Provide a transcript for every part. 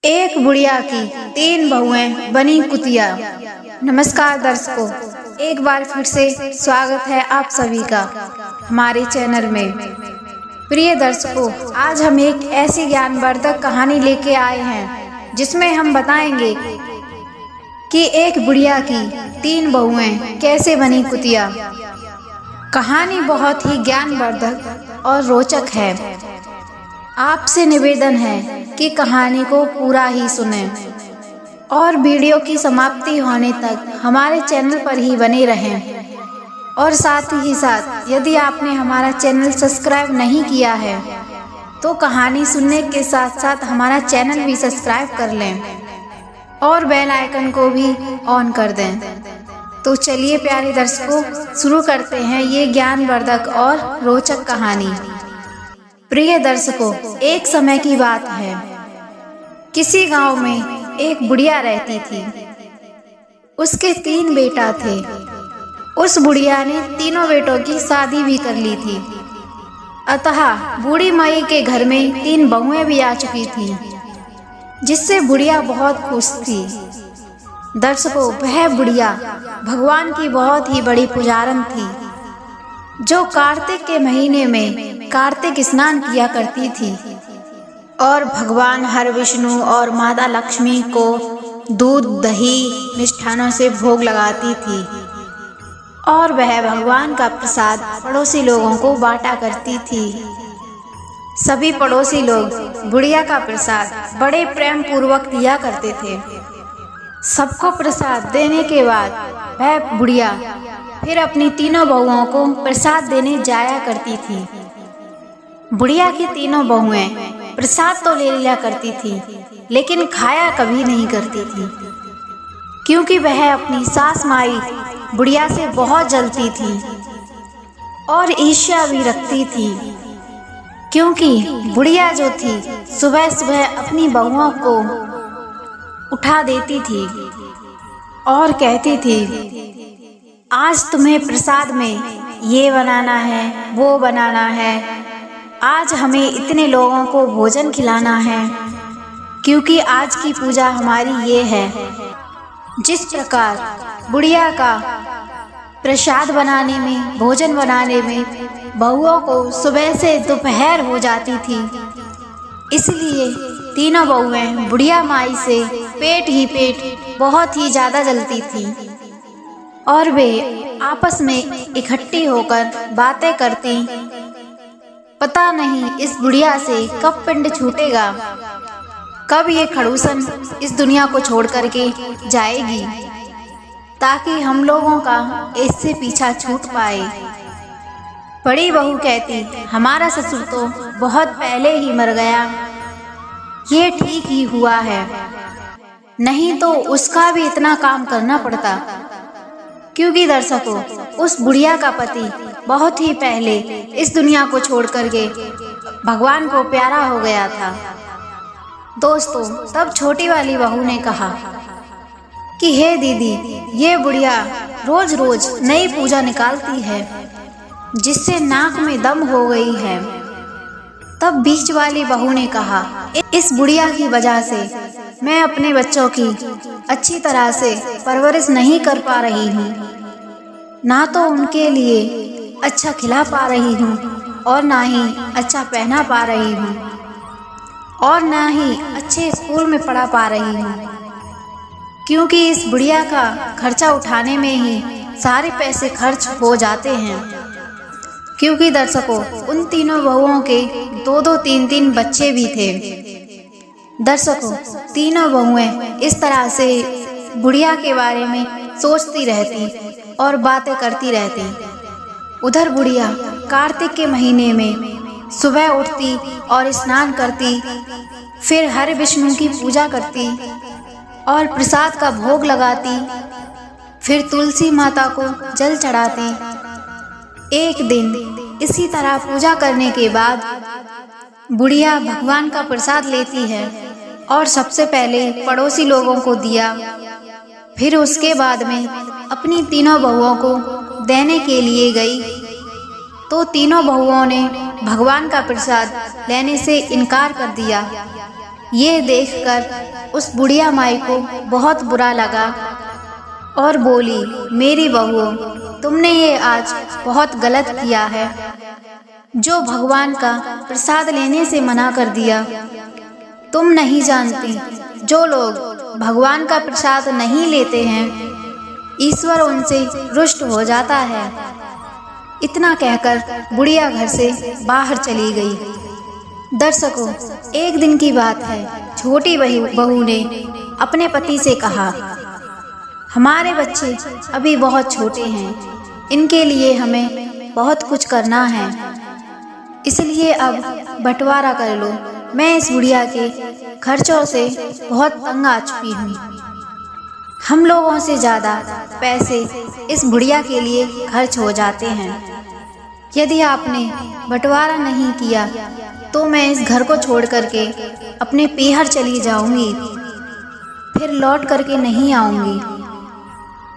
एक बुढ़िया की 3 बहुएं बनी कुतिया। नमस्कार दर्शकों, एक बार फिर से स्वागत है आप सभी का हमारे चैनल में। प्रिय दर्शकों, आज हम एक ऐसी ज्ञानवर्धक कहानी लेके आए हैं जिसमें हम बताएंगे कि एक बुढ़िया की 3 बहुएं कैसे बनी कुतिया। कहानी बहुत ही ज्ञानवर्धक और रोचक है। आपसे निवेदन है कि कहानी को पूरा ही सुनें और वीडियो की समाप्ति होने तक हमारे चैनल पर ही बने रहें। और साथ ही साथ यदि आपने हमारा चैनल सब्सक्राइब नहीं किया है तो कहानी सुनने के साथ साथ हमारा चैनल भी सब्सक्राइब कर लें और बेल आइकन को भी ऑन कर दें। तो चलिए प्यारे दर्शकों, शुरू करते हैं ये ज्ञानवर्धक और रोचक कहानी। प्रिय दर्शकों, एक समय की बात है। किसी गांव में एक बुढ़िया रहती थी। उसके 3 बेटा थे। उस बुढ़िया ने तीनों बेटों की शादी भी कर ली थी। अतः बूढ़ी माई के घर में 3 बहुएं भी आ चुकी थी, जिससे बुढ़िया बहुत खुश थी। दर्शकों, वह बुढ़िया भगवान की बहुत ही बड़ी पुजारन थी, जो कार्तिक के महीने में कार्तिक स्नान किया करती थी और भगवान हर विष्णु और माता लक्ष्मी को दूध दही मिष्ठानों से भोग लगाती थी और वह भगवान का प्रसाद पड़ोसी लोगों को बांटा करती थी। सभी पड़ोसी लोग बुढ़िया का प्रसाद बड़े प्रेम पूर्वक दिया करते थे। सबको प्रसाद देने के बाद वह बुढ़िया फिर अपनी तीनों बहुओं को प्रसाद देने जाया करती थी। बुढ़िया की तीनों बहुएं प्रसाद तो ले लिया करती थी, लेकिन खाया कभी नहीं करती थी, क्योंकि वह अपनी सास माई बुढ़िया से बहुत जलती थी और ईर्ष्या भी रखती थी, क्योंकि बुढ़िया जो थी सुबह सुबह अपनी बहुओं को उठा देती थी और कहती थी, आज तुम्हें प्रसाद में ये बनाना है, वो बनाना है, आज हमें इतने लोगों को भोजन खिलाना है, क्योंकि आज की पूजा हमारी ये है। जिस प्रकार बुढ़िया का प्रसाद बनाने में, भोजन बनाने में बहुओं को सुबह से दोपहर हो जाती थी, इसलिए तीनों बहुएं बुढ़िया माई से पेट ही पेट बहुत ही ज़्यादा जलती थी और वे आपस में इकट्ठी होकर बातें करती। पता नहीं इस बुढ़िया से कब पिंड छूटेगा, कब ये खड़ूसन इस दुनिया को छोड़ करके जाएगी, ताकि हम लोगों का इससे पीछा छूट पाए। बड़ी बहू कहती, हमारा ससुर तो बहुत पहले ही मर गया, ये ठीक ही हुआ है, नहीं तो उसका भी इतना काम करना पड़ता। क्योंकि दर्शकों, उस बुढ़िया का पति बहुत ही पहले इस दुनिया को छोड़ करके भगवान को प्यारा हो गया था। दोस्तों, तब छोटी वाली बहू ने कहा कि हे दीदी, ये बुढ़िया रोज रोज नई पूजा निकालती है, जिससे नाक में दम हो गई है। तब बीच वाली बहू ने कहा, इस बुढ़िया की वजह से मैं अपने बच्चों की अच्छी तरह से परवरिश नहीं कर पा रही हूँ, ना तो उनके लिए अच्छा खिला पा रही हूँ और ना ही अच्छा पहना पा रही हूँ और ना ही अच्छे स्कूल में पढ़ा पा रही हूँ, क्योंकि इस बुढ़िया का खर्चा उठाने में ही सारे पैसे खर्च हो जाते हैं। क्योंकि दर्शकों, उन तीनों बहुओं के 2-2, 3-3 बच्चे भी थे। दर्शकों, तीनों बहुएं इस तरह से बुढ़िया के बारे में सोचती रहती और बातें करती रहती। उधर बुढ़िया कार्तिक के महीने में सुबह उठती और स्नान करती, फिर हर विष्णु की पूजा करती और प्रसाद का भोग लगाती, फिर तुलसी माता को जल चढ़ाती। एक दिन इसी तरह पूजा करने के बाद बुढ़िया भगवान का प्रसाद लेती है और सबसे पहले पड़ोसी लोगों को दिया, फिर उसके बाद में अपनी तीनों बहुओं को देने के लिए गई, तो तीनों बहुओं ने भगवान का प्रसाद लेने से इनकार कर दिया। ये देखकर उस बुढ़िया माई को बहुत बुरा लगा और बोली, मेरी बहुओं, तुमने ये आज बहुत गलत किया है। जो भगवान का प्रसाद लेने से मना कर दिया। तुम नहीं जानती, जो लोग भगवान का प्रसाद नहीं लेते हैं, ईश्वर उनसे रुष्ट हो जाता है। इतना कहकर बुढ़िया घर से बाहर चली गई। दर्शकों, एक दिन की बात है। छोटी बहू ने अपने पति से कहा, हमारे बच्चे अभी बहुत छोटे हैं, इनके लिए हमें बहुत कुछ करना है, इसलिए अब बंटवारा कर लो। मैं इस बुढ़िया के खर्चों से बहुत तंग आ चुकी हूँ। हम लोगों से ज़्यादा पैसे इस बुढ़िया के लिए खर्च हो जाते हैं। यदि आपने बंटवारा नहीं किया तो मैं इस घर को छोड़ करके अपने पीहर चली जाऊंगी, फिर लौट करके नहीं आऊंगी।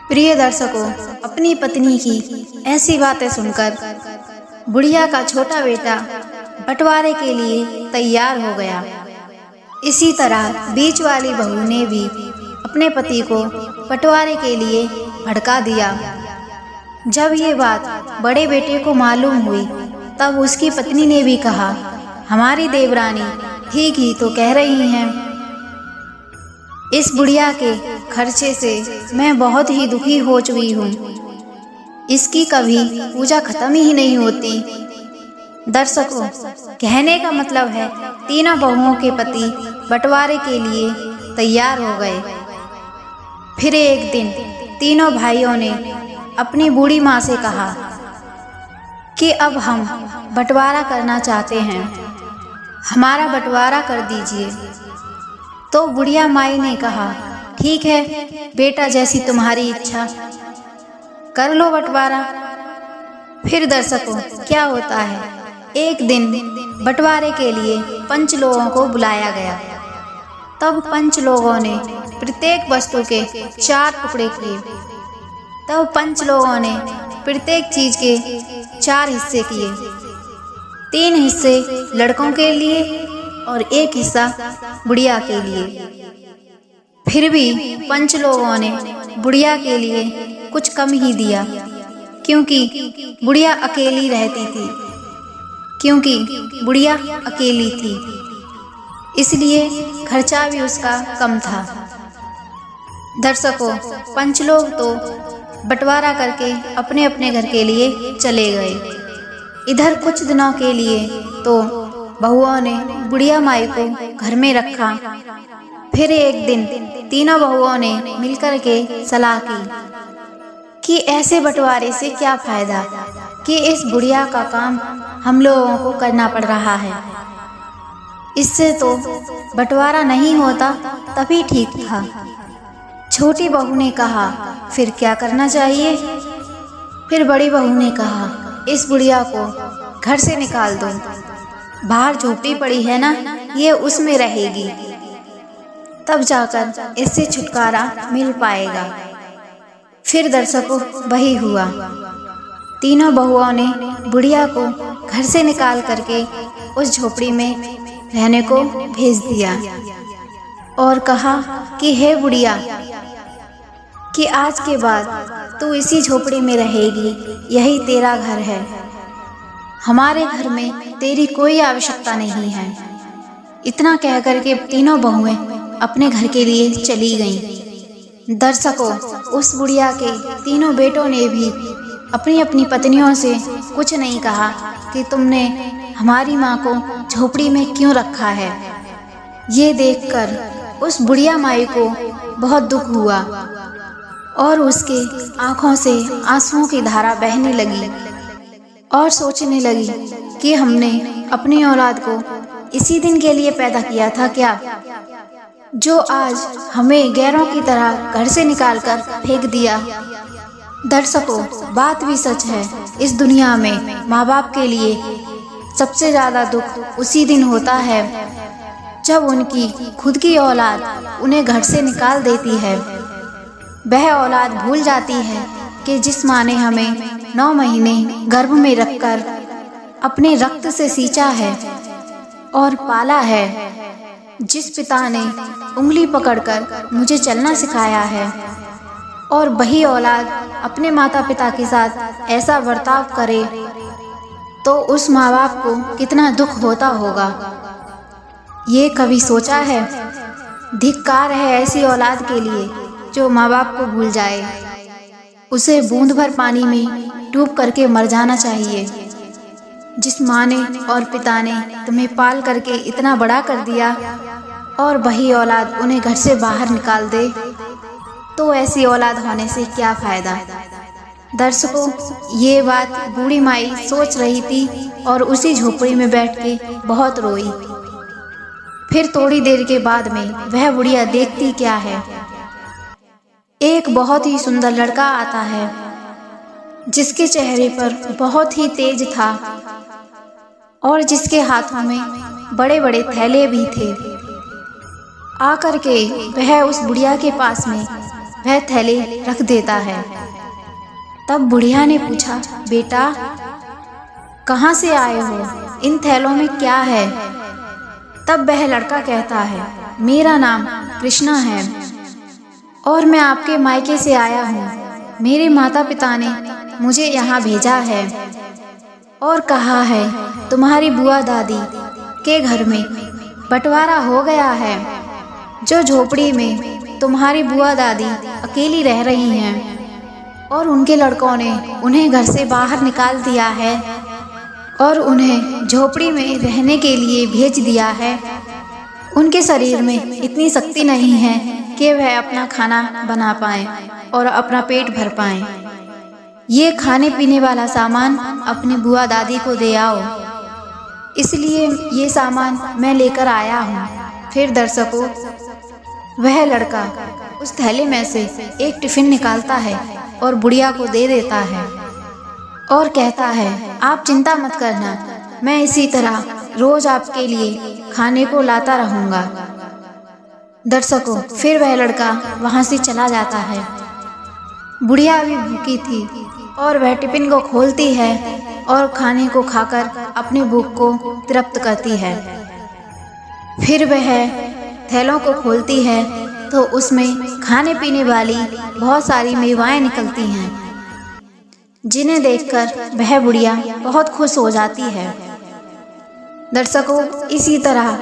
प्रिय दर्शकों, अपनी पत्नी की ऐसी बातें सुनकर बुढ़िया का छोटा बेटा बंटवारे के लिए तैयार हो गया। इसी तरह बीच वाली बहू ने भी अपने पति को बंटवारे के लिए भड़का दिया। जब ये बात बड़े बेटे को मालूम हुई, तब उसकी पत्नी ने भी कहा, हमारी देवरानी ठीक ही तो कह रही हैं। इस बुढ़िया के खर्चे से मैं बहुत ही दुखी हो चुकी हूँ। इसकी कभी पूजा खत्म ही नहीं होती। दर्शकों, कहने का मतलब है, तीनों बहुओं के पति बंटवारे के लिए तैयार हो गए। फिर एक दिन तीनों भाइयों ने अपनी बूढ़ी माँ से कहा कि अब हम बंटवारा करना चाहते हैं, हमारा बंटवारा कर दीजिए। तो बुढ़िया माई ने कहा, ठीक है बेटा, जैसी तुम्हारी इच्छा, कर लो बंटवारा। फिर दर्शकों, क्या होता है, एक दिन बंटवारे के लिए 5 लोगों को बुलाया गया। तब 5 लोगों ने प्रत्येक वस्तु के 4 टुकड़े किए। तब 5 लोगों ने प्रत्येक चीज के 4 हिस्से किए। 3 हिस्से लड़कों के लिए और 1 हिस्सा बुढ़िया के लिए। फिर भी 5 लोगों ने बुढ़िया के लिए कुछ कम ही दिया, क्योंकि बुढ़िया अकेली रहती थी। इसलिए खर्चा भी उसका कम था। दर्शकों, 5 लोग तो बंटवारा करके अपने अपने घर के लिए चले गए। इधर कुछ दिनों के लिए तो बहुओं ने बुढ़िया माई को घर में रखा। फिर एक दिन तीनों बहुओं ने मिलकर के सलाह की कि ऐसे बंटवारे से क्या फायदा, कि इस बुढ़िया का काम हम लोगों को करना पड़ रहा है। इससे तो बंटवारा नहीं होता, तभी ठीक था। छोटी बहू ने कहा, फिर क्या करना चाहिए? फिर बड़ी बहू ने कहा, इस बुढ़िया को घर से निकाल दो, बाहर झोपड़ी पड़ी है ना, ये उसमें रहेगी, तब जाकर इससे छुटकारा मिल पाएगा। फिर दर्शकों, वही हुआ। तीनों बहुओं ने बुढ़िया को घर से निकाल करके उस झोपड़ी में रहने को भेज दिया और कहा कि हे बुढ़िया, कि आज के बाद तू इसी झोपड़ी में रहेगी, यही तेरा घर है, हमारे घर में तेरी कोई आवश्यकता नहीं है। इतना कह करके तीनों बहुएं अपने घर के लिए चली गईं। दर्शकों, उस बुढ़िया के तीनों बेटों ने भी अपनी अपनी पत्नियों से कुछ नहीं कहा कि तुमने हमारी माँ को झोपड़ी में क्यों रखा है। ये देखकर उस बुढ़िया माई को बहुत दुख हुआ और उसके आंखों से आंसुओं की धारा बहने लगी और सोचने लगी कि हमने अपनी औलाद को इसी दिन के लिए पैदा किया था क्या, जो आज हमें गैरों की तरह घर से निकालकर फेंक दिया। दर्शकों, बात भी सच है। इस दुनिया में माँ बाप के लिए सबसे ज़्यादा दुख उसी दिन होता है जब उनकी खुद की औलाद उन्हें घर से निकाल देती है। वह औलाद भूल जाती है कि जिस माँ ने हमें 9 महीने गर्भ में रखकर अपने रक्त से सींचा है और पाला है, जिस पिता ने उंगली पकड़कर मुझे चलना सिखाया है और वही औलाद अपने माता पिता के साथ ऐसा बर्ताव करे तो उस माँ बाप को कितना दुख होता होगा। ये कभी सोचा है? धिक्कार है ऐसी औलाद के लिए जो माँ बाप को भूल जाए। उसे बूंद भर पानी में डूब करके मर जाना चाहिए। जिस माँ ने और पिता ने तुम्हें पाल करके इतना बड़ा कर दिया और वही औलाद उन्हें घर से बाहर निकाल दे तो ऐसी औलाद होने से क्या फ़ायदा। दर्शकों, ये बात बूढ़ी माई सोच रही थी और उसी झोपड़ी में बैठ के बहुत रोई। फिर थोड़ी देर के बाद में वह बुढ़िया देखती क्या है, एक बहुत ही सुंदर लड़का आता है जिसके चेहरे पर बहुत ही तेज था और जिसके हाथों में बड़े बड़े थैले भी थे। आकर के वह उस बुढ़िया के पास में वह थैले रख देता है। तब बुढ़िया ने पूछा, बेटा कहाँ से आए हो? इन थैलों में क्या है? तब वह लड़का कहता है, मेरा नाम कृष्णा है और मैं आपके मायके से आया हूँ। मेरे माता पिता ने मुझे यहाँ भेजा है और कहा है तुम्हारी बुआ दादी के घर में बंटवारा हो गया है। जो झोपड़ी में तुम्हारी बुआ दादी अकेली रह रही हैं और उनके लड़कों ने उन्हें घर से बाहर निकाल दिया है और उन्हें झोपड़ी में रहने के लिए भेज दिया है। उनके शरीर में इतनी शक्ति नहीं है कि वह अपना खाना बना पाएं और अपना पेट भर पाएं। ये खाने पीने वाला सामान अपनी बुआ दादी को दे आओ। इसलिए ये सामान मैं लेकर आया हूँ। फिर दर्शकों, वह लड़का उस थैले में से एक टिफिन निकालता है और बुढ़िया को दे देता है और कहता है, आप चिंता मत करना, मैं इसी तरह रोज आपके लिए खाने को लाता रहूँगा। दर्शकों, फिर वह लड़का वहाँ से चला जाता है। बुढ़िया भी भूखी थी और वह टिफिन को खोलती है और खाने को खाकर अपनी भूख को तृप्त करती है। फिर वह थैलों को खोलती है तो उसमें खाने पीने वाली बहुत सारी मेवाएं निकलती हैं, जिन्हें देखकर वह बुढ़िया बहुत खुश हो जाती है। दर्शकों, इसी तरह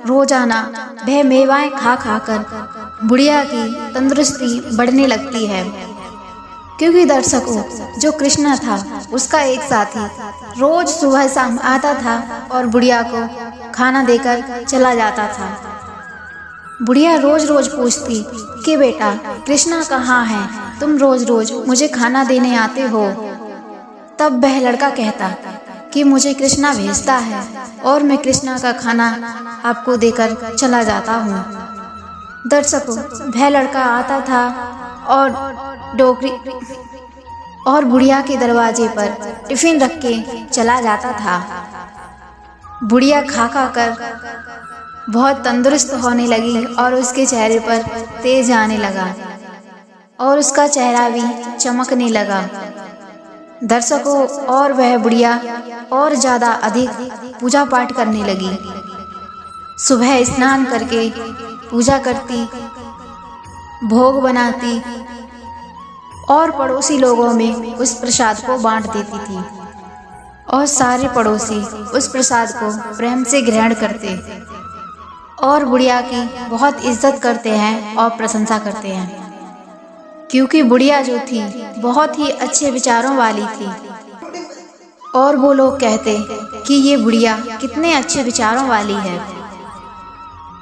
रोजाना वह मेवाएं खा खाकर बुढ़िया की तंदुरुस्ती बढ़ने लगती है। क्योंकि दर्शकों, जो कृष्णा था उसका एक साथी रोज सुबह शाम आता था और बुढ़िया को खाना देकर चला जाता था। बुढ़िया रोज रोज पूछती कि बेटा कृष्णा कहाँ है, तुम रोज रोज मुझे खाना देने आते हो। तब वह लड़का कहता कि मुझे कृष्णा भेजता है और मैं कृष्णा का खाना आपको देकर चला जाता हूँ। दर्शकों, वह लड़का आता था और डोकरी और बुढ़िया के दरवाजे पर टिफिन रख के चला जाता था। बुढ़िया खा खा कर बहुत तंदुरुस्त होने लगी और उसके चेहरे पर तेज आने लगा और उसका चेहरा भी चमकने लगा। दर्शकों, और वह बुढ़िया और ज़्यादा अधिक पूजा पाठ करने लगी। सुबह स्नान करके पूजा करती, भोग बनाती और पड़ोसी लोगों में उस प्रसाद को बांट देती थी और सारे पड़ोसी उस प्रसाद को प्रेम से ग्रहण करते और बुढ़िया की बहुत इज्जत करते हैं और प्रशंसा करते हैं। क्योंकि बुढ़िया जो थी बहुत ही अच्छे विचारों वाली थी और वो लोग कहते कि ये बुढ़िया कितने अच्छे विचारों वाली है,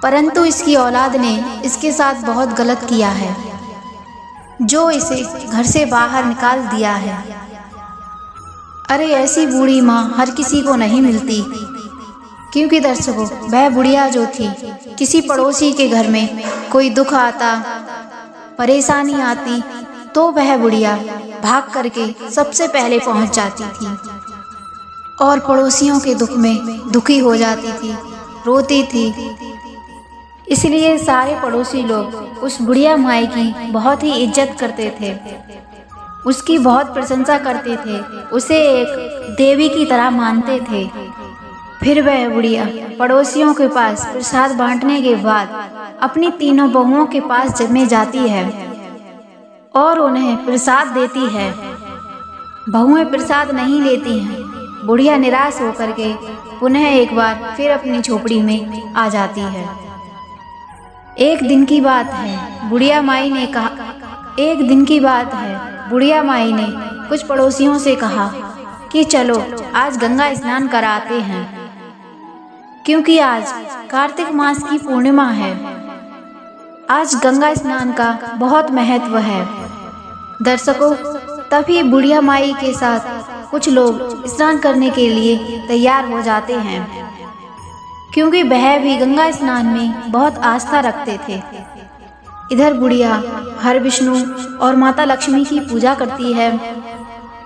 परंतु इसकी औलाद ने इसके साथ बहुत गलत किया है, जो इसे घर से बाहर निकाल दिया है। अरे ऐसी बूढ़ी माँ हर किसी को नहीं मिलती। क्योंकि दर्शकों, वह बुढ़िया जो थी, किसी पड़ोसी के घर में कोई दुख आता, परेशानी आती तो वह बुढ़िया भाग करके सबसे पहले पहुंच जाती थी और पड़ोसियों के दुख में दुखी हो जाती थी, रोती थी। इसलिए सारे पड़ोसी लोग उस बुढ़िया माई की बहुत ही इज्जत करते थे, उसकी बहुत प्रशंसा करते थे, उसे एक देवी की तरह मानते थे। फिर वह बुढ़िया पड़ोसियों के पास प्रसाद बांटने के बाद अपनी तीनों बहुओं के पास में जाती है और उन्हें प्रसाद देती है। बहुएं प्रसाद नहीं लेती हैं। बुढ़िया निराश होकर के पुनः एक बार फिर अपनी झोपड़ी में आ जाती है। एक दिन की बात है, बुढ़िया माई ने कुछ पड़ोसियों से कहा कि चलो आज गंगा स्नान कराते हैं, क्योंकि आज कार्तिक मास की पूर्णिमा है। आज गंगा स्नान का बहुत महत्व है। दर्शकों, तभी बुढ़िया माई के साथ कुछ लोग स्नान करने के लिए तैयार हो जाते हैं, क्योंकि वह भी गंगा स्नान में बहुत आस्था रखते थे। इधर बुढ़िया हर विष्णु और माता लक्ष्मी की पूजा करती है।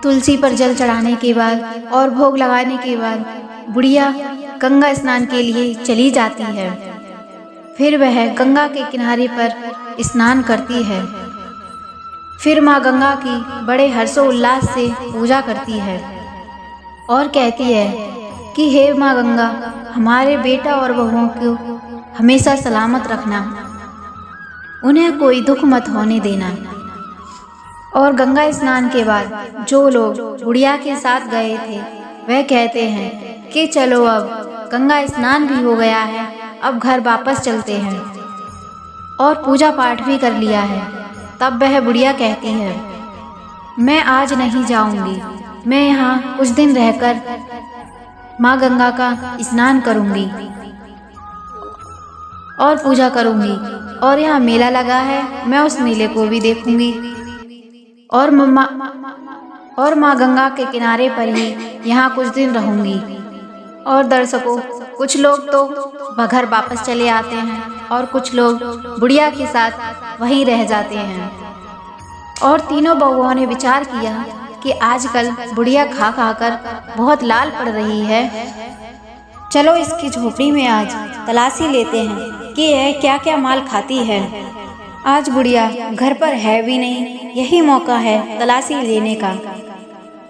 तुलसी पर जल चढ़ाने के बाद और भोग लगाने के बाद बुढ़िया गंगा स्नान के लिए चली जाती है। फिर वह गंगा के किनारे पर स्नान करती है। फिर माँ गंगा की बड़े हर्षोल्लास से पूजा करती है और कहती है कि हे माँ गंगा, हमारे बेटा और बहुओं को हमेशा सलामत रखना, उन्हें कोई दुख मत होने देना। और गंगा स्नान के बाद जो लोग बुढ़िया के साथ गए थे वह कहते हैं कि चलो अब गंगा स्नान भी हो गया है, अब घर वापस चलते हैं, और पूजा पाठ भी कर लिया है। तब वह बुढ़िया कहती है, मैं आज नहीं जाऊंगी, मैं यहाँ कुछ दिन रहकर माँ गंगा का स्नान करूंगी और पूजा करूंगी, और यहाँ मेला लगा है, मैं उस मेले को भी देखूंगी, और माँ गंगा के किनारे पर ही यहाँ कुछ दिन रहूंगी। और दर्शकों, कुछ लोग तो घर वापस चले आते हैं और कुछ लोग बुढ़िया के साथ वहीं रह जाते हैं। और तीनों बहुओं ने विचार किया कि आजकल बुढ़िया खा खा कर बहुत लाल पड़ रही है, चलो इसकी झोपड़ी में आज तलाशी लेते हैं कि यह क्या क्या माल खाती है। आज बुढ़िया घर पर है भी नहीं, यही मौका है तलाशी लेने का।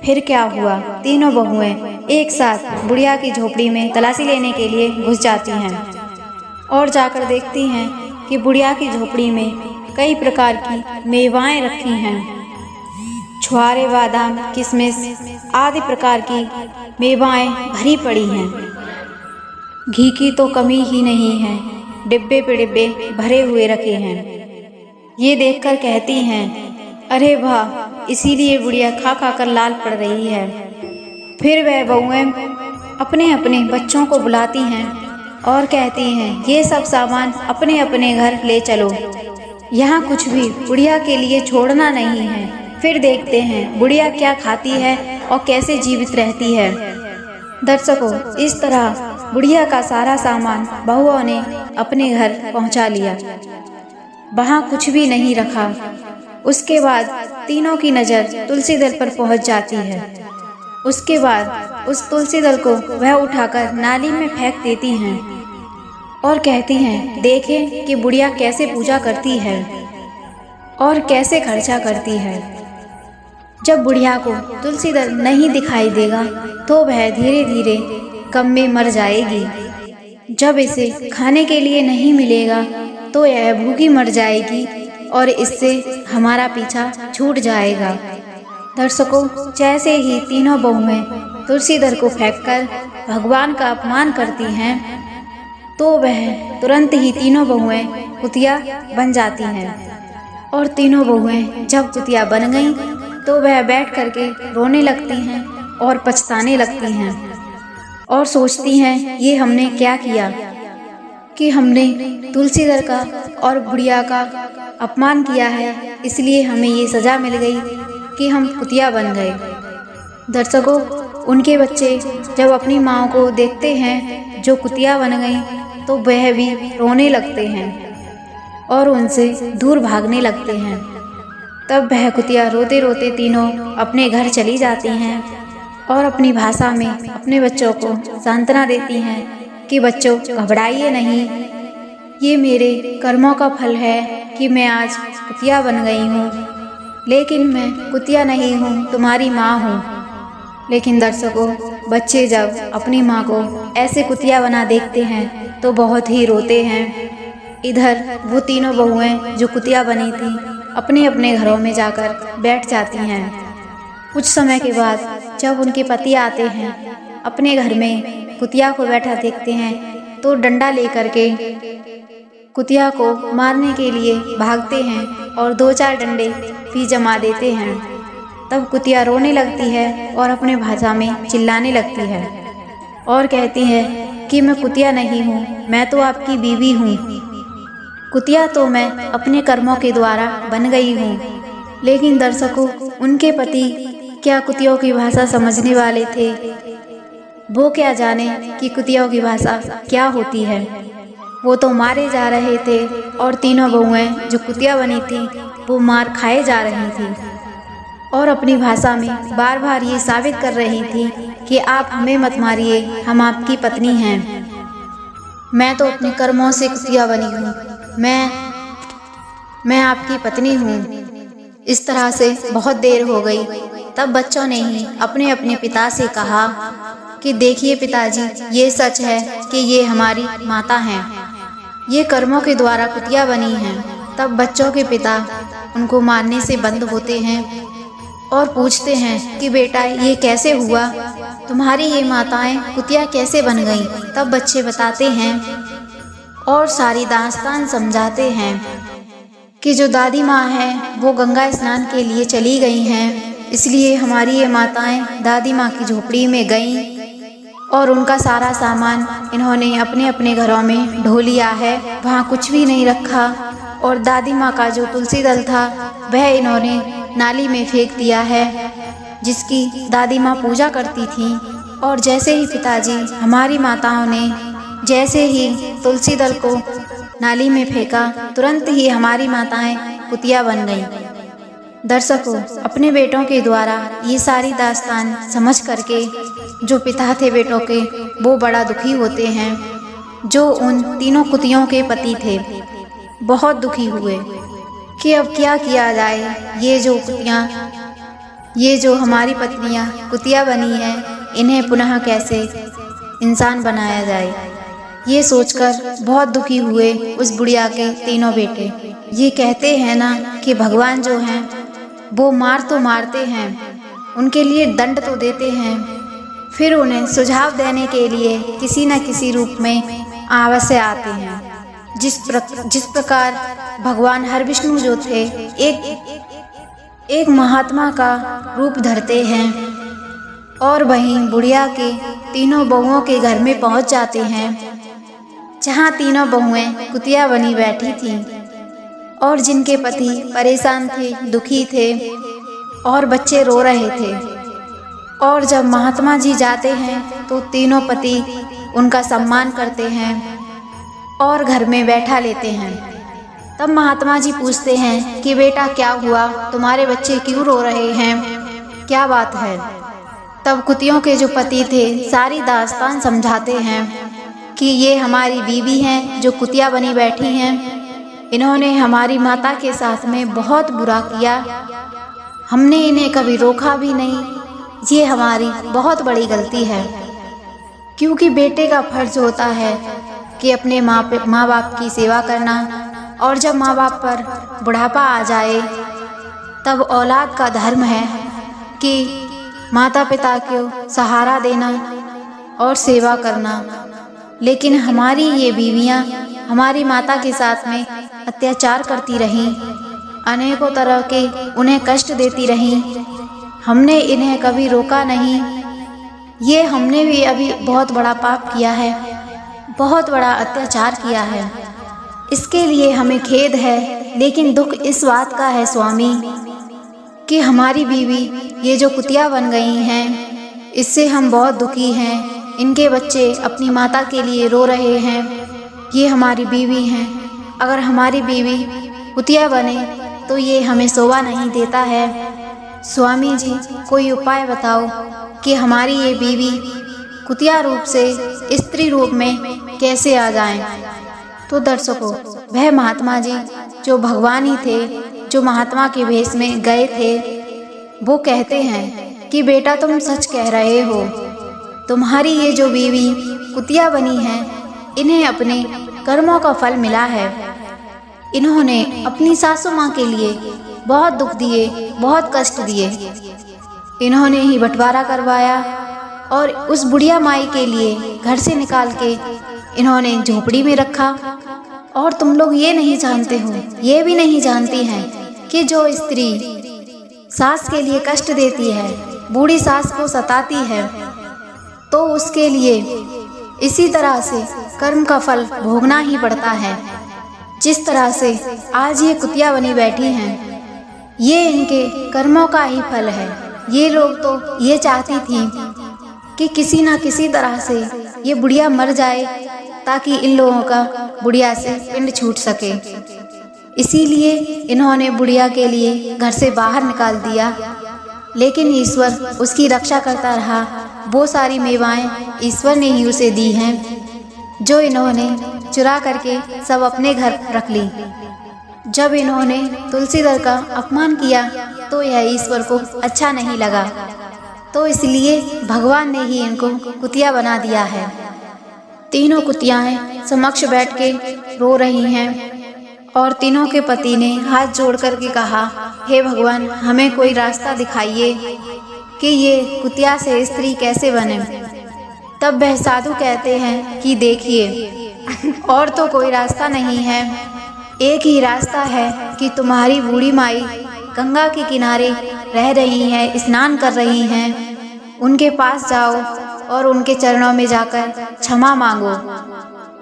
फिर क्या हुआ, तीनों बहुएं एक साथ बुढ़िया की झोपड़ी में तलाशी लेने के लिए घुस जाती हैं और जाकर देखती हैं कि बुढ़िया की झोपड़ी में कई प्रकार की मेवाएं रखी हैं। छुआरे, बादाम, किशमिश आदि प्रकार की मेवाएं भरी पड़ी हैं। घी की तो कमी ही नहीं है, डिब्बे पे डिब्बे भरे हुए रखे हैं। ये देखकर कहती हैं, अरे वाह, इसीलिए बुढ़िया खा खा कर लाल पड़ रही है। फिर वह बहुएं अपने अपने बच्चों को बुलाती हैं और कहती हैं, ये सब सामान अपने अपने घर ले चलो, यहाँ कुछ भी बुढ़िया के लिए छोड़ना नहीं है। फिर देखते हैं बुढ़िया क्या खाती है और कैसे जीवित रहती है। दर्शकों, इस तरह बुढ़िया का सारा सामान बहुओं ने अपने घर पहुँचा लिया, वहाँ कुछ भी नहीं रखा। उसके बाद तीनों की नज़र तुलसी दल पर पहुंच जाती है। उसके बाद उस तुलसी दल को वह उठाकर नाली में फेंक देती हैं और कहती हैं, देखें कि बुढ़िया कैसे पूजा करती है और कैसे खर्चा करती है। जब बुढ़िया को तुलसी दल नहीं दिखाई देगा तो वह धीरे धीरे गम में मर जाएगी। जब इसे खाने के लिए नहीं मिलेगा तो यह भूखी मर जाएगी और इससे हमारा पीछा छूट जाएगा। दर्शकों, जैसे ही तीनों बहुएं तुलसी दल को फेंककर भगवान का अपमान करती हैं, तो वह तुरंत ही तीनों बहुएं कुतिया बन जाती हैं। और तीनों बहुएं जब कुतिया बन गईं, तो वह बैठ करके रोने लगती हैं और पछताने लगती हैं और सोचती हैं, ये हमने क्या किया कि हमने तुलसी दल का और बुढ़िया का अपमान किया है, इसलिए हमें ये सज़ा मिल गई कि हम कुतिया बन गए। दर्शकों, उनके बच्चे जब अपनी माँ को देखते हैं जो कुतिया बन गई, तो वह भी रोने लगते हैं और उनसे दूर भागने लगते हैं। तब वह कुतिया रोते रोते तीनों अपने घर चली जाती हैं और अपनी भाषा में अपने बच्चों को सांत्वना देती हैं कि बच्चों, घबराइए नहीं, ये मेरे कर्मों का फल है कि मैं आज कुतिया बन गई हूँ, लेकिन मैं कुतिया नहीं हूँ, तुम्हारी माँ हूँ। लेकिन दर्शकों, बच्चे जब अपनी माँ को ऐसे कुतिया बना देखते हैं तो बहुत ही रोते हैं। इधर वो तीनों बहुएं जो कुतिया बनी थी अपने अपने घरों में जाकर बैठ जाती हैं। कुछ समय के बाद जब उनके पति आते हैं, अपने घर में कुतिया को बैठा देखते हैं तो डंडा लेकर के कुतिया को मारने के लिए भागते हैं और 2-4 डंडे भी जमा देते हैं। तब कुतिया रोने लगती है और अपने भाषा में चिल्लाने लगती है और कहती है कि मैं कुतिया नहीं हूँ, मैं तो आपकी बीवी हूँ। कुतिया तो मैं अपने कर्मों के द्वारा बन गई हूँ। लेकिन दर्शकों, उनके पति क्या कुतियों की भाषा समझने वाले थे? वो क्या जाने कि कुतियों की भाषा क्या होती है। वो तो मारे जा रहे थे और तीनों बहुएं जो कुतिया बनी थी वो मार खाए जा रही थी और अपनी भाषा में बार बार ये साबित कर रही थी कि आप हमें मत मारिए, हम आपकी पत्नी हैं। मैं तो अपने कर्मों से कुतिया बनी हूँ, मैं आपकी पत्नी हूँ। इस तरह से बहुत देर हो गई। तब बच्चों ने ही अपने अपने पिता से कहा कि देखिए पिताजी, ये सच है कि ये हमारी माता हैं, ये कर्मों के द्वारा कुतिया बनी हैं। तब बच्चों के पिता उनको मारने से बंद होते हैं और पूछते हैं कि बेटा ये कैसे हुआ, तुम्हारी ये माताएं कुतिया कैसे बन गईं? तब बच्चे बताते हैं और सारी दास्तान समझाते हैं कि जो दादी माँ है वो गंगा स्नान के लिए चली गई हैं, इसलिए हमारी ये माताएं दादी माँ की झोपड़ी में गईं और उनका सारा सामान इन्होंने अपने अपने घरों में ढो लिया है, वहाँ कुछ भी नहीं रखा। और दादी माँ का जो तुलसी दल था वह इन्होंने नाली में फेंक दिया है, जिसकी दादी माँ पूजा करती थी। और जैसे ही पिताजी हमारी माताओं ने जैसे ही तुलसी दल को नाली में फेंका, तुरंत ही हमारी माताएं कुतिया बन गईं। दर्शकों, अपने बेटों के द्वारा ये सारी दास्तान समझ करके जो पिता थे बेटों के वो बड़ा दुखी होते हैं। जो उन तीनों कुतियों के पति थे बहुत दुखी हुए कि अब क्या किया जाए, ये जो हमारी पत्नियां कुतिया बनी हैं, इन्हें पुनः कैसे इंसान बनाया जाए। ये सोचकर बहुत दुखी हुए उस बुढ़िया के तीनों बेटे। ये कहते हैं ना कि भगवान जो हैं वो मार तो मारते हैं, उनके लिए दंड तो देते हैं, फिर उन्हें सुझाव देने के लिए किसी न किसी रूप में अवश्य आते हैं। जिस प्रकार भगवान हरविष्णु जो थे एक महात्मा का रूप धरते हैं और वहीं बुढ़िया के तीनों बहुओं के घर में पहुंच जाते हैं, जहां तीनों बहुएं कुतिया बनी बैठी थीं और जिनके पति परेशान थे, दुखी थे और बच्चे रो रहे थे। और जब महात्मा जी जाते हैं तो तीनों पति उनका सम्मान करते हैं और घर में बैठा लेते हैं। तब महात्मा जी पूछते हैं कि बेटा क्या हुआ, तुम्हारे बच्चे क्यों रो रहे हैं, क्या बात है? तब कुतियों के जो पति थे सारी दास्तान समझाते हैं कि ये हमारी बीवी हैं जो कुतिया बनी बैठी हैं, इन्होंने हमारी माता के साथ में बहुत बुरा किया, हमने इन्हें कभी रोका भी नहीं, ये हमारी बहुत बड़ी गलती है। क्योंकि बेटे का फर्ज होता है कि अपने माँ बाप की सेवा करना, और जब माँ बाप पर बुढ़ापा आ जाए तब औलाद का धर्म है कि माता पिता को सहारा देना और सेवा करना। लेकिन हमारी ये बीवियाँ हमारी माता के साथ में अत्याचार करती रहीं, अनेकों तरह के उन्हें कष्ट देती रहीं, हमने इन्हें कभी रोका नहीं। ये हमने भी अभी बहुत बड़ा पाप किया है, बहुत बड़ा अत्याचार किया है, इसके लिए हमें खेद है। लेकिन दुख इस बात का है स्वामी कि हमारी बीवी ये जो कुतिया बन गई हैं, इससे हम बहुत दुखी हैं। इनके बच्चे अपनी माता के लिए रो रहे हैं, ये हमारी बीवी हैं, अगर हमारी बीवी कुतिया बने तो ये हमें शोभा नहीं देता है। स्वामी जी कोई उपाय बताओ कि हमारी ये बीवी कुतिया रूप से स्त्री रूप में कैसे आ जाएं। तो दर्शकों, वह महात्मा जी जो भगवान ही थे, जो महात्मा के भेष में गए थे, वो कहते हैं कि बेटा तुम सच कह रहे हो, तुम्हारी ये जो बीवी कुतिया बनी है, इन्हें अपने कर्मों का फल मिला है। इन्होंने अपनी सासू माँ के लिए बहुत दुख दिए, बहुत कष्ट दिए। इन्होंने ही बंटवारा करवाया और उस बुढ़िया माई के लिए घर से निकाल के इन्होंने झोपड़ी में रखा। और तुम लोग ये नहीं जानते हो, ये भी नहीं जानती हैं कि जो स्त्री सास के लिए कष्ट देती है, बूढ़ी सास को सताती है, तो उसके लिए इसी तरह से कर्म का फल भोगना ही पड़ता है। जिस तरह से आज ये कुतिया बनी बैठी हैं, ये इनके कर्मों का ही फल है। ये लोग तो ये चाहती थी कि किसी ना किसी तरह से ये बुढ़िया मर जाए ताकि इन लोगों का बुढ़िया से पिंड छूट सके। इसीलिए इन्होंने बुढ़िया के लिए घर से बाहर निकाल दिया। लेकिन ईश्वर उसकी रक्षा करता रहा। वो सारी मेवाएं ईश्वर ने ही उसे दी हैं, जो इन्होंने चुरा करके सब अपने घर रख ली। जब इन्होंने तुलसीदर का अपमान किया तो यह ईश्वर को अच्छा नहीं लगा, तो इसलिए भगवान ने ही इनको कुतिया बना दिया है। तीनों कुतियाएं समक्ष बैठ के रो रही हैं और तीनों के पति ने हाथ जोड़ करके कहा, हे भगवान, हमें कोई रास्ता दिखाइए कि ये कुतिया से स्त्री कैसे बने। तब वह साधु कहते हैं कि देखिए, और तो कोई रास्ता नहीं है, एक ही रास्ता है कि तुम्हारी बूढ़ी माई गंगा के किनारे रह रही हैं, स्नान कर रही हैं, उनके पास जाओ और उनके चरणों में जाकर क्षमा मांगो,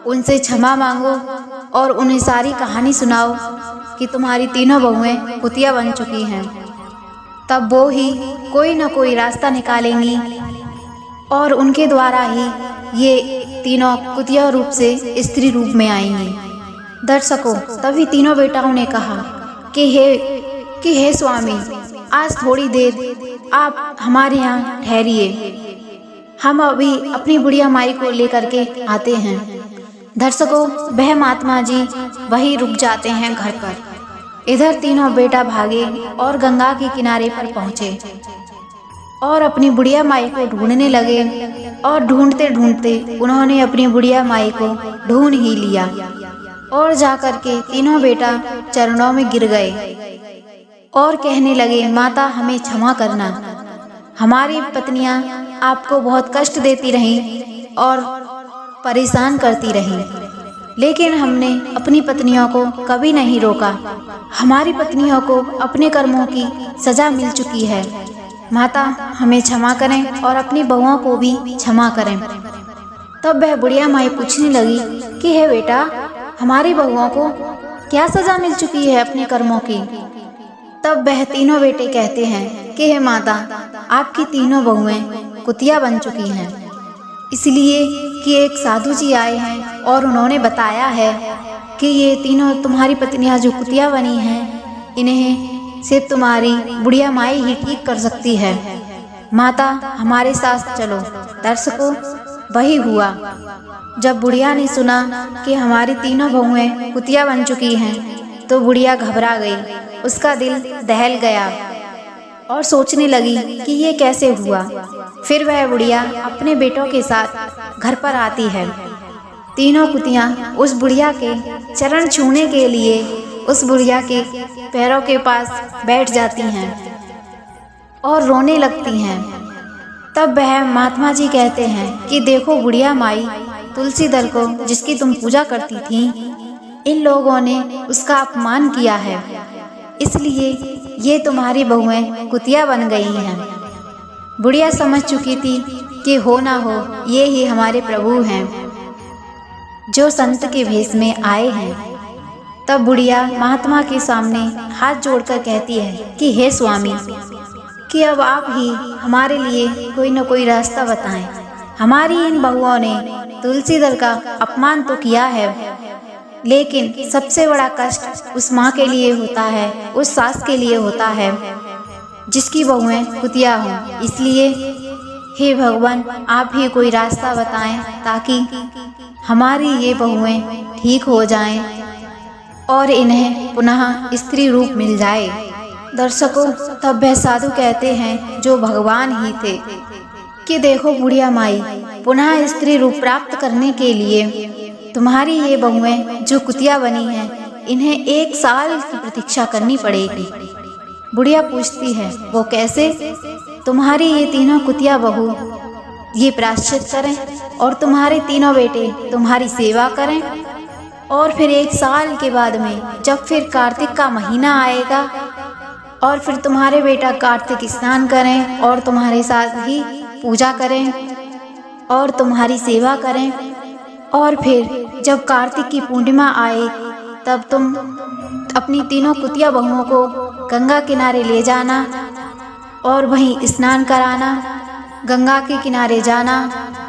उनसे क्षमा मांगो और उन्हें सारी कहानी सुनाओ कि तुम्हारी तीनों बहुएं कुतिया बन चुकी हैं। तब वो ही कोई न कोई रास्ता निकालेंगी और उनके द्वारा ही ये तीनों कुतिया रूप से स्त्री रूप में आएंगी। दर्शकों, तभी तीनों बेटाओं ने कहा कि हे स्वामी, आज थोड़ी देर आप हमारे यहाँ ठहरिए, हम अभी अपनी बुढ़िया माई को लेकर के आते हैं। दर्शकों, वह महात्मा जी वहीं रुक जाते हैं घर पर। इधर तीनों बेटा भागे और गंगा के किनारे पर पहुँचे और अपनी बुढ़िया माई को ढूंढने लगे। और ढूंढते ढूंढते उन्होंने अपनी बुढ़िया माई को ढूंढ ही लिया और जाकर के तीनों बेटा चरणों में गिर गए और कहने लगे, माता, हमें क्षमा करना। हमारी पत्नियां आपको बहुत कष्ट देती रहीं और परेशान करती रहीं, लेकिन हमने अपनी पत्नियों को कभी नहीं रोका। हमारी पत्नियों को अपने कर्मों की सजा मिल चुकी है। माता, हमें क्षमा करें और अपनी बहुओं को भी क्षमा करें। तब वह बुढ़िया माई पूछने लगी कि हे बेटा, हमारी बहुओं को क्या सजा मिल चुकी है अपने कर्मों की। तब वह तीनों बेटे कहते हैं कि हे माता, आपकी तीनों बहुएं कुतिया बन चुकी हैं, इसलिए कि एक साधु जी आए हैं और उन्होंने बताया है कि ये तीनों तुम्हारी पत्नियां जो कुतिया बनी हैं, इन्हें सिर्फ तुम्हारी बुढ़िया माई ही ठीक कर सकती है। माता, हमारे साथ चलो। दर्शकों, वही हुआ। जब बुढ़िया ने सुना कि हमारी तीनों बहुएं कुतिया बन चुकी हैं, तो बुढ़िया घबरा गई, उसका दिल दहल गया और सोचने लगी कि ये कैसे हुआ। फिर वह बुढ़िया अपने बेटों के साथ घर पर आती है। तीनों कुतियां उस बुढ़िया के चरण छूने के लिए उस बुढ़िया के पैरों के पास बैठ जाती हैं और रोने लगती हैं। तब वह महात्मा जी कहते हैं कि देखो बुढ़िया माई, तुलसीदल को जिसकी तुम पूजा करती थी, इन लोगों ने उसका अपमान किया है, इसलिए ये तुम्हारी बहुएं कुतिया बन गई हैं। बुढ़िया समझ चुकी थी कि हो ना हो ये ही हमारे प्रभु हैं जो संत के भेष में आए हैं। तब बुढ़िया महात्मा के सामने हाथ जोड़कर कहती है कि हे स्वामी, कि अब आप ही हमारे लिए कोई न कोई रास्ता बताएं। हमारी इन बहुओं ने तुलसीदल का अपमान तो किया है, लेकिन सबसे बड़ा कष्ट उस माँ के लिए होता है, उस सास के लिए होता है जिसकी बहुएं कुतिया हों। इसलिए हे भगवान, आप ही कोई रास्ता बताएं ताकि हमारी ये बहुएं ठीक हो जाएं और इन्हें पुनः स्त्री रूप मिल जाए। दर्शकों, तब वह साधु कहते हैं जो भगवान ही थे कि देखो बुढ़िया माई, पुनः स्त्री रूप प्राप्त करने के लिए तुम्हारी ये बहुएं जो कुतिया बनी हैं, इन्हें 1 साल की प्रतीक्षा करनी पड़ेगी। बुढ़िया पूछती है, वो कैसे? तुम्हारी ये तीनों कुतिया बहू ये प्रायश्चित करें और तुम्हारे तीनों बेटे तुम्हारी सेवा करें, और फिर 1 साल के बाद में जब फिर कार्तिक का महीना आएगा और फिर तुम्हारे बेटा कार्तिक स्नान करें और तुम्हारे साथ ही पूजा करें और तुम्हारी सेवा करें, और फिर जब कार्तिक की पूर्णिमा आए तब तुम अपनी तीनों कुतिया बहुओं को गंगा किनारे ले जाना और वहीं स्नान कराना, गंगा के किनारे जाना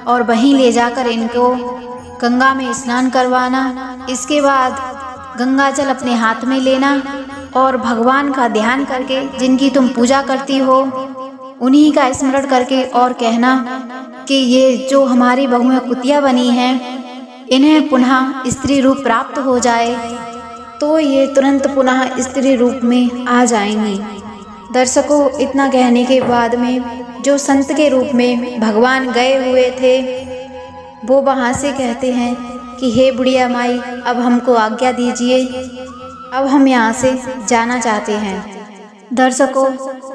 और वहीं ले जाकर इनको गंगा में स्नान करवाना। इसके बाद गंगा जल अपने हाथ में लेना और भगवान का ध्यान करके, जिनकी तुम पूजा करती हो उन्हीं का स्मरण करके और कहना कि ये जो हमारी बहुएं कुतिया बनी हैं, इन्हें पुनः स्त्री रूप प्राप्त हो जाए तो ये तुरंत पुनः स्त्री रूप में आ जाएंगी। दर्शकों, इतना कहने के बाद में जो संत के रूप में भगवान गए हुए थे वो वहाँ से कहते हैं कि हे बुढ़िया माई, अब हमको आज्ञा दीजिए, अब हम यहाँ से जाना चाहते हैं। दर्शकों,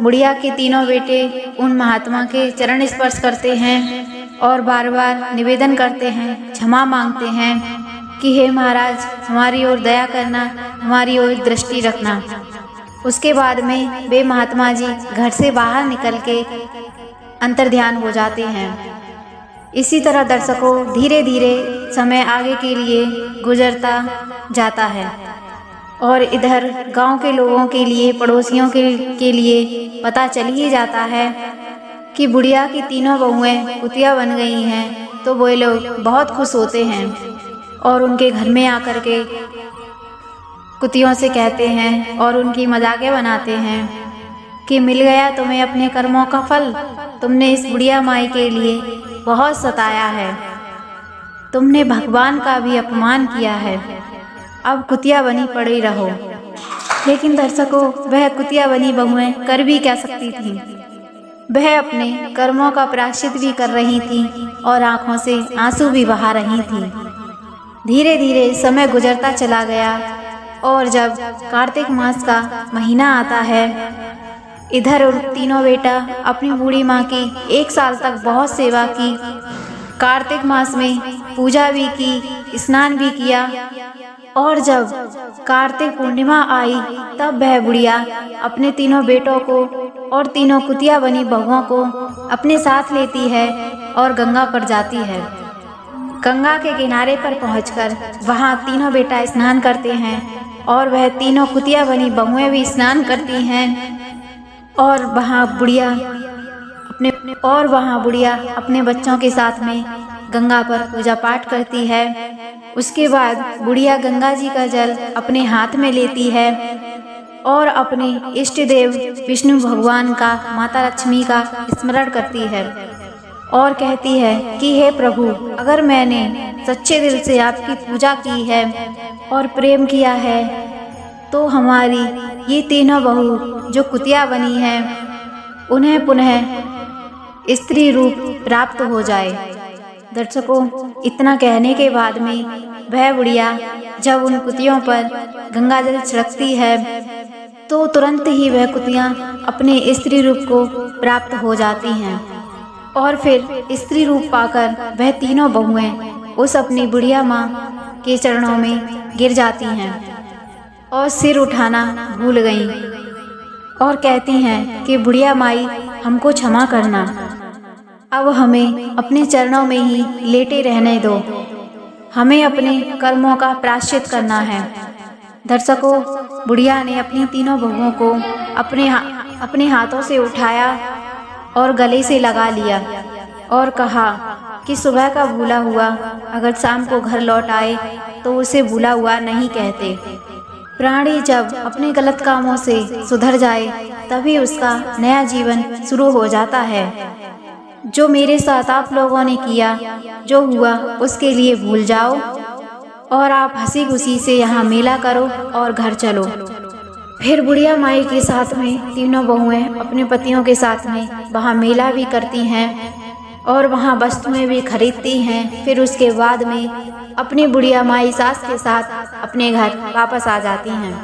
बुढ़िया के तीनों बेटे उन महात्मा के चरण स्पर्श करते हैं और बार बार निवेदन करते हैं, क्षमा मांगते हैं कि हे महाराज, हमारी ओर दया करना, हमारी ओर दृष्टि रखना। उसके बाद में वे महात्मा जी घर से बाहर निकल के अंतर्ध्यान हो जाते हैं। इसी तरह दर्शकों, धीरे धीरे समय आगे के लिए गुजरता जाता है और इधर गांव के लोगों के लिए, पड़ोसियों के लिए पता चल ही जाता है कि बुढ़िया की तीनों बहुएं कुतिया बन गई हैं। तो वो लोग बहुत खुश होते हैं और उनके घर में आकर के कुतियों से कहते हैं और उनकी मजाकें बनाते हैं कि मिल गया तुम्हें अपने कर्मों का फल, तुमने इस बुढ़िया माई के लिए बहुत सताया है, तुमने भगवान का भी अपमान किया है, अब कुतिया बनी पड़ी रहो। लेकिन दर्शकों, वह कुतिया बनी बहुएं कर भी क्या सकती थीं? वह अपने कर्मों का प्रायश्चित भी कर रही थीं और आंखों से आंसू भी बहा रही थीं। धीरे धीरे समय गुजरता चला गया और जब कार्तिक मास का महीना आता है, इधर उन तीनों बेटा अपनी बूढ़ी माँ की 1 साल तक बहुत सेवा की, कार्तिक मास में पूजा भी की, स्नान भी किया, और जब कार्तिक पूर्णिमा आई तब वह बुढ़िया अपने तीनों बेटों को और तीनों कुतिया बनी बहुओं को अपने साथ लेती है और गंगा पर जाती है। गंगा के किनारे पर पहुंचकर वहां तीनों बेटा स्नान करते हैं और वह तीनों कुतिया बनी बहुएं भी स्नान करती हैं और वहां बुढ़िया अपने बच्चों के साथ में गंगा पर पूजा पाठ करती है। उसके बाद बुढ़िया गंगा जी का जल अपने हाथ में लेती है और अपने इष्ट देव विष्णु भगवान का, माता लक्ष्मी का स्मरण करती है और कहती है कि हे प्रभु, अगर मैंने सच्चे दिल से आपकी पूजा की है और प्रेम किया है तो हमारी ये तीनों बहू जो कुतिया बनी हैं उन्हें पुनः स्त्री रूप प्राप्त हो जाए। दर्शकों, इतना कहने के बाद में वह बुढ़िया जब उन कुतियों पर गंगा जल छिड़कती है तो तुरंत ही वह कुतियाँ अपने स्त्री रूप को प्राप्त हो जाती हैं और फिर स्त्री रूप पाकर वह तीनों बहुएं उस अपनी बुढ़िया माँ के चरणों में गिर जाती हैं और सिर उठाना भूल गईं और कहती हैं कि बुढ़िया माई, हमको क्षमा करना, अब हमें अपने चरणों में ही लेटे रहने दो, हमें अपने कर्मों का प्रायश्चित करना है। दर्शकों, बुढ़िया ने अपनी तीनों बहुओं को अपने हाथों से उठाया और गले से लगा लिया और कहा कि सुबह का भूला हुआ अगर शाम को घर लौट आए तो उसे भूला हुआ नहीं कहते। प्राणी जब अपने गलत कामों से सुधर जाए तभी उसका नया जीवन शुरू हो जाता है। जो मेरे साथ आप लोगों ने किया, जो हुआ उसके लिए भूल जाओ और आप हंसी खुशी से यहाँ मेला करो और घर चलो। फिर बुढ़िया माई के साथ में तीनों बहुएं अपने पतियों के साथ में वहाँ मेला भी करती हैं और वहाँ वस्तुएं भी खरीदती हैं। फिर उसके बाद में अपनी बुढ़िया माई सास के साथ अपने घर वापस आ जाती हैं।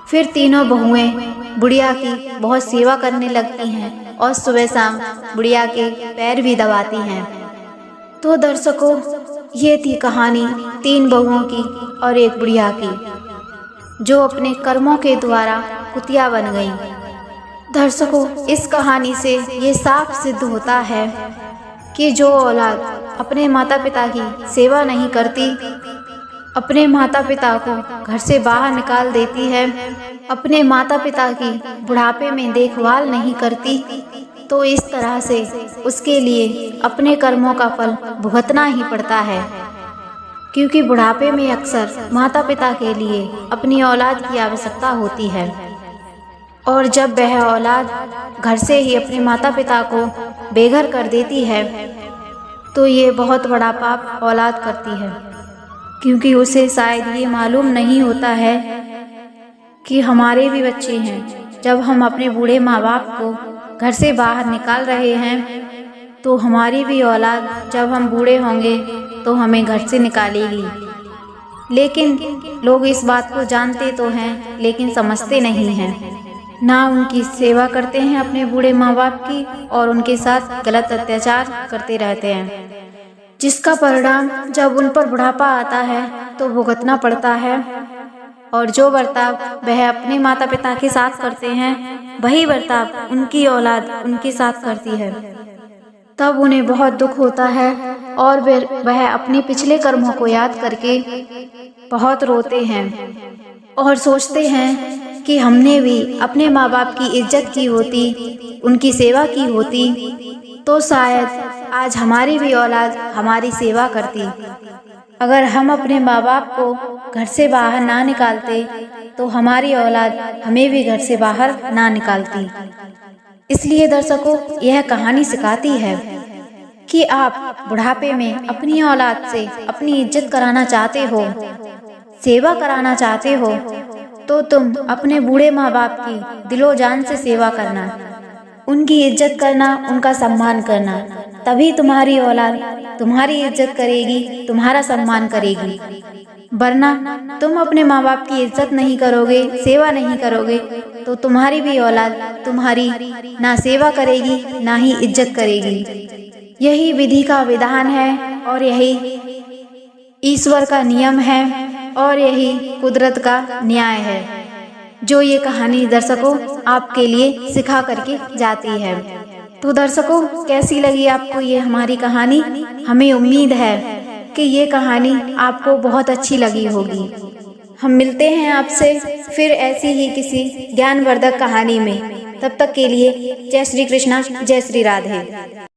फिर तीनों बहुएं बुढ़िया की बहुत सेवा करने लगती हैं और सुबह शाम बुढ़िया के पैर भी दबाती हैं। तो दर्शकों, ये थी कहानी 3 बहुओं की और एक बुढ़िया की, जो अपने कर्मों के द्वारा कुतिया बन गई। दर्शकों, इस कहानी से ये साफ सिद्ध होता है कि जो औलाद अपने माता पिता की सेवा नहीं करती, अपने माता पिता को घर से बाहर निकाल देती है, अपने माता पिता की बुढ़ापे में देखभाल नहीं करती, तो इस तरह से उसके लिए अपने कर्मों का फल भुगतना ही पड़ता है। क्योंकि बुढ़ापे में अक्सर माता पिता के लिए अपनी औलाद की आवश्यकता होती है, और जब वह औलाद घर से ही अपने माता पिता को बेघर कर देती है, तो ये बहुत बड़ा पाप औलाद करती है। क्योंकि उसे शायद ये मालूम नहीं होता है कि हमारे भी बच्चे हैं। जब हम अपने बूढ़े माँ बाप को घर से बाहर निकाल रहे हैं, तो हमारी भी औलाद जब हम बूढ़े होंगे तो हमें घर से निकालेगी। लेकिन लोग इस बात को जानते तो हैं, लेकिन समझते नहीं हैं, ना उनकी सेवा करते हैं अपने बूढ़े माँ बाप की, और उनके साथ गलत अत्याचार करते रहते हैं, जिसका परिणाम जब उन पर बुढ़ापा आता है तो भुगतना पड़ता है। और जो बर्ताव वह अपने माता पिता के साथ करते हैं, वही बर्ताव उनकी औलाद उनके साथ करती है। तब उन्हें बहुत दुख होता है और वह अपने पिछले कर्मों को याद करके बहुत रोते हैं और सोचते हैं कि हमने भी अपने माँ बाप की इज्जत की होती, उनकी सेवा की होती, तो शायद आज हमारी भी औलाद हमारी सेवा करती। अगर हम अपने माँ बाप को घर से बाहर ना निकालते, तो हमारी औलाद हमें भी घर से बाहर ना निकालती। इसलिए दर्शकों, यह कहानी सिखाती है कि आप बुढ़ापे में अपनी औलाद से अपनी इज्जत कराना चाहते हो, सेवा कराना चाहते हो, तो तुम अपने बूढ़े माँ बाप की दिलो जान से सेवा करना, उनकी इज्जत करना, उनका सम्मान करना। तभी तुम्हारी औलाद तुम्हारी इज्जत करेगी, तुम्हारा सम्मान करेगी। वरना तुम अपने माँ बाप की इज्जत नहीं करोगे, सेवा नहीं करोगे, तो तुम्हारी भी औलाद तुम्हारी ना सेवा करेगी, ना ही इज्जत करेगी। यही विधि का विधान है और यही ईश्वर का नियम है और यही कुदरत का न्याय है, जो ये कहानी दर्शकों आपके लिए सिखा करके जाती है। तो दर्शकों, कैसी लगी आपको ये हमारी कहानी? हमें उम्मीद है कि ये कहानी आपको बहुत अच्छी लगी होगी। हम मिलते हैं आपसे फिर ऐसी ही किसी ज्ञानवर्धक कहानी में। तब तक के लिए जय श्री कृष्णा, जय श्री राधे।